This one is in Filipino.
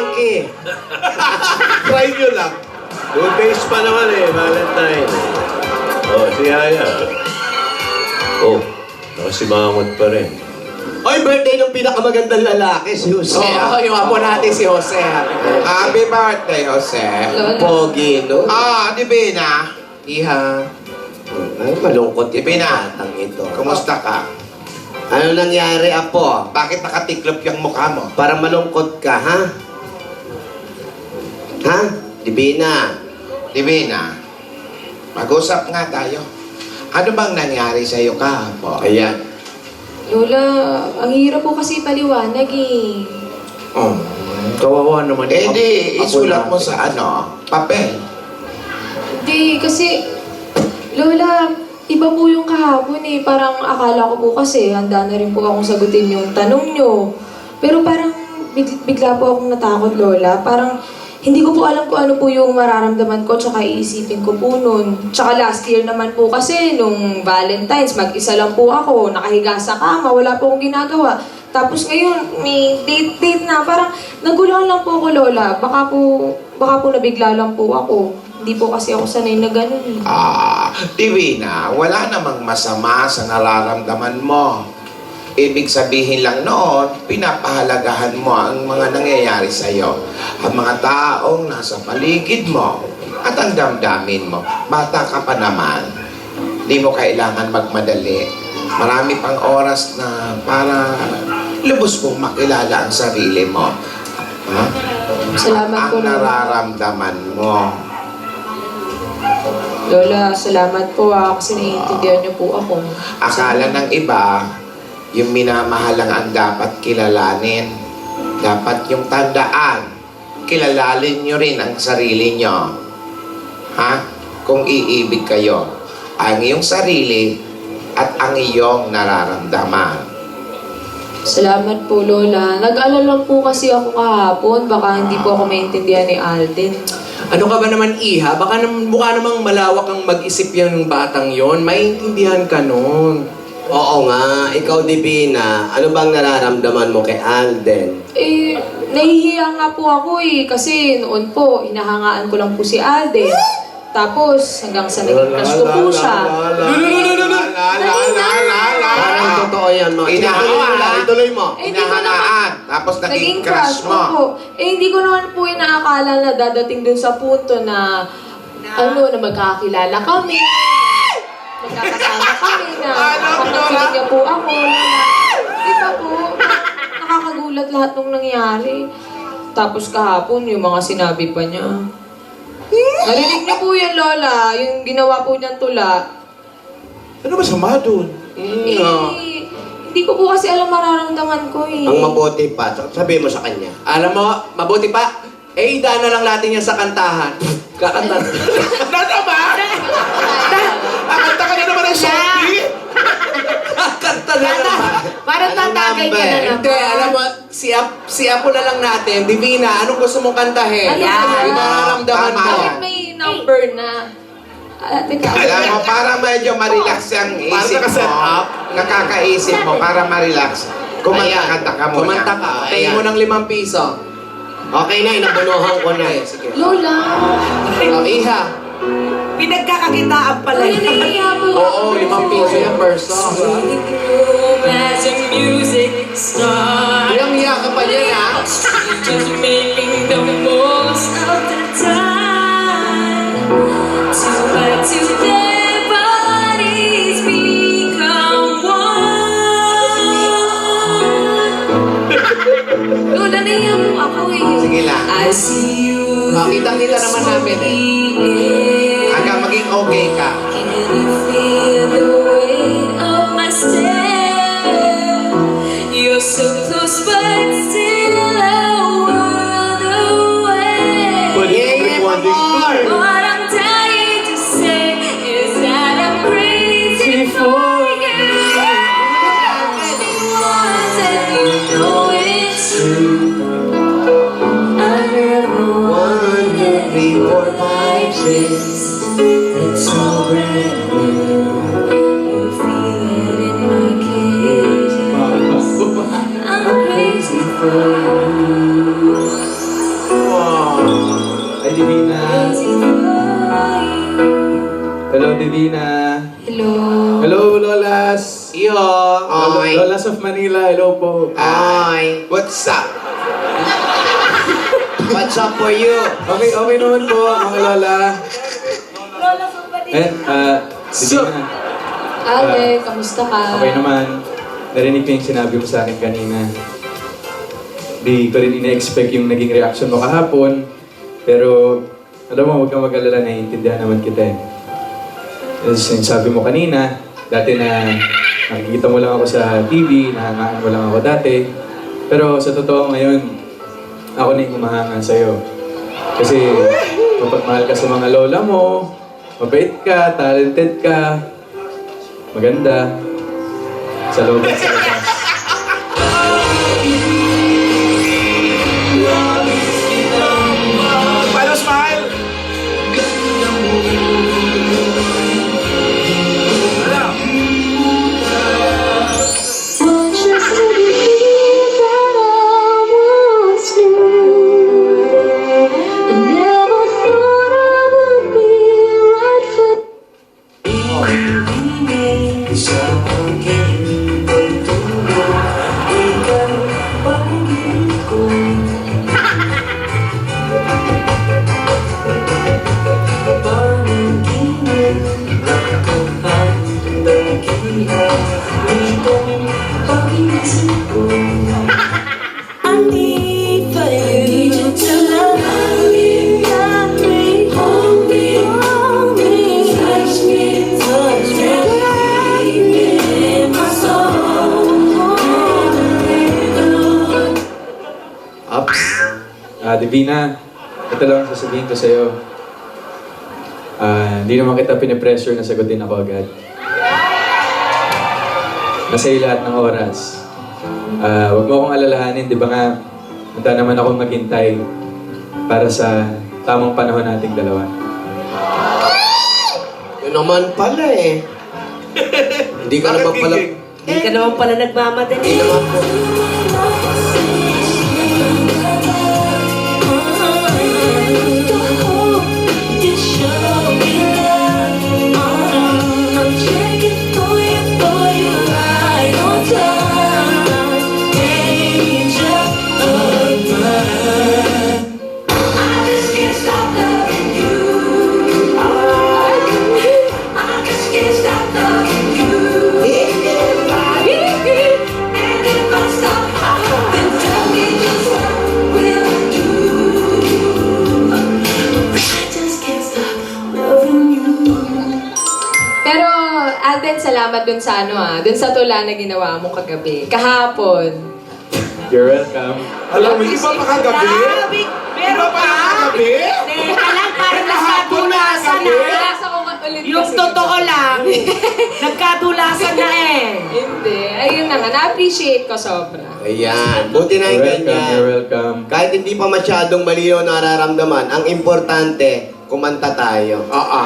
monkey. Try nyo lang. 2 days pa naman eh, Valentine. Oh, si Yaya. Oh, nakasimangot pa rin. Oy, birthday ng pinakamagandang lalaki, si Jose. Oo, yung apo natin si Jose. Happy birthday, Jose. Pogi, no? Divina. Iha. Ay, malungkot yung Ibina. batang ito. Kumusta ka? Ano nangyari, Apo? Bakit nakatiklop yung mukha mo? Para malungkot ka, ha? Ha? Divina. Divina, mag-usap nga tayo. Ano bang nangyari sa'yo kahapon? Ayan. Lola, ang hirap po kasi paliwanag eh. Oh. Kawawa naman. Eh di, apo isulat mo natin. sa papel. Hindi, kasi, Lola, iba po yung kahapon eh. Parang akala ko po kasi handa na rin po akong sagutin yung tanong nyo. Pero parang bigla po akong natakot, Lola. Parang hindi ko po alam kung ano po yung mararamdaman ko tsaka iisipin ko po nun. Tsaka last year naman po kasi nung Valentine's, mag-isa lang po ako, nakahiga sa kama, wala po akong ginagawa. Tapos ngayon, may date na. Parang nagulangan lang po ako, Lola. Baka po nabigla lang po ako. Hindi po kasi ako sanay na ganun. Divina, wala namang masama sa nararamdaman mo. Ibig sabihin lang noon, pinapahalagahan mo ang mga nangyayari sa'yo. Ang mga taong nasa paligid mo at ang damdamin mo. Bata ka pa naman. Di mo kailangan magmadali. Marami pang oras na para lubos mong makilala ang sarili mo. Ha? Salamat po, Ang Lola. nararamdaman mo. Lola, salamat po kasi naiintindihan niyo po ako. Akala ng iba, yung minamahal lang ang dapat kilalanin. Dapat yung tandaan, kilalalin nyo rin ang sarili nyo. Ha? Kung iibig kayo, ang iyong sarili at ang iyong nararamdaman. Salamat po, Lola. Nag-alala lang po kasi ako kahapon. Baka hindi po ako maintindihan ni Alden. Ano ka ba naman, Iha? Baka mukha namang malawak ang mag-isip yung batang yon. Maintindihan ka nun. Oo nga, ikaw, Divina, ano bang nararamdaman mo kay Alden? Eh, nahihiya nga po ako eh. Kasi noon po, hinahangaan ko lang po si Alden. Tapos, hanggang sa naging crush ko po siya. Parang totoo yan, mga ituloy mo. Eh, hindi ko Hinahangaan, tapos naging crush mo. po. Eh, hindi ko naman po inaakala na dadating dun sa punto na na magkakilala kami. Magkakasama kami na kapatid niya po ako. Di ba po? Nakakagulat lahat nung nangyari. Tapos kahapon, yung mga sinabi pa niya. Narinig niyo po yan, Lola. Yung ginawa po niyang tula. Ano masama doon? Hindi ko po kasi alam mararamdaman ko eh. Ang mabuti pa, sabihin mo sa kanya. Alam mo, mabuti pa, idaan na lang natin yan sa kantahan. Kakanta. Nada ba? Akanta ka na naman ng zombie? Kakanta na naman. Parang tatagay ka na naman. Hindi, alam mo, si Apo na lang natin. Divina, anong gusto mong kantahin? Yung nararamdaman mo. Tama. Bakit may number na? Alam mo, para medyo ma-relax ang isip naka-set mo, up. nakakaisip mo, para ma-relax, kumanta ka muna. Kumanta ka. Pay mo ng 5 piso. Okay na, inabunuhan ko na. Sige. Lola! Oh, Iha. Pinagkakakitaan pala Ay, yun. nahihiya po. Oo, 5 piso yung per song. Magic music star. Hiyang-hiya ka pa yan, ha? Just making the most of the time. To their bodies become one. Lola, nahihiya po ako eh. Sige lang. I see you. Kitang-kita naman namin eh. Hanggang maging okay ka. Can you feel the weight of my step? You're so close but still a world away. Pwede yung recording to. What I'm dying to say is that I'm crazy for you. And you know it's true. I never wanted 3, 4, 5, 6. It's all brand new. You feel it in my kiss. I'm crazy for you. Divina. Hello. Hello, Lolas. Iyo. Oy. Lolas of Manila, hello po. Ay. What's up? What's up for you? Okay, okay naman po, mga Lola. Divina. Ale, kamusta ka? Okay naman. Narinig ko yung sinabi mo sa akin kanina. Di ko rin ina-expect yung naging reaction mo kahapon. Pero, alam mo, huwag kang mag-alala, naiintindihan naman kita eh. As yung sabi mo kanina, dati na nakikita mo lang ako sa TV, nahangaan mo lang ako dati. Pero sa totoo ngayon, ako na yung humahangaan sa'yo. Kasi mapagmahal ka sa mga lola mo, mabait ka, talented ka, maganda, sa loob at sa labas. Paano smile? Want you to believe that I once knew. I never thought I would be right for I need for you to love me, love me, hold me, hold me, touch me, leave me in my soul. Ups. Divina, ito lang ang sasabihin ko sa'yo. Hindi naman kita pinipressure na sagutin ako agad. Nasa iyo lahat ng oras. Huwag mo akong alalahanin, di ba nga, handa naman akong maghintay para sa tamang panahon nating dalawa. Yun naman pala eh. Hindi ka naman pala... Hindi ka naman pala nagmamadali. Hindi naman po. I'm checking for you right on time. Angel of mine. I just can't stop loving you. I just can't stop loving you. And if I stop, then tell me just what will I do? I just can't stop loving you. Pero, Alden, salamat dun sa dun sa tula na ginawa mo kagabi. Kahapon. You're welcome. Alam mo, iba pa kagabi? Grabe! Iba Meron pa pa! lang kagabi? Teka lang, parang nagkadulasan na. Nasa ko ulit Yung kasi totoo kita. lang, nagkadulasan na eh. Hindi. Ayun na nga. Na-appreciate ko sobra. Ayan. Buti na yung You're welcome, ganyan. you're welcome. Kahit hindi pa masyadong malinaw nararamdaman, ang importante, kumanta tayo. Oo.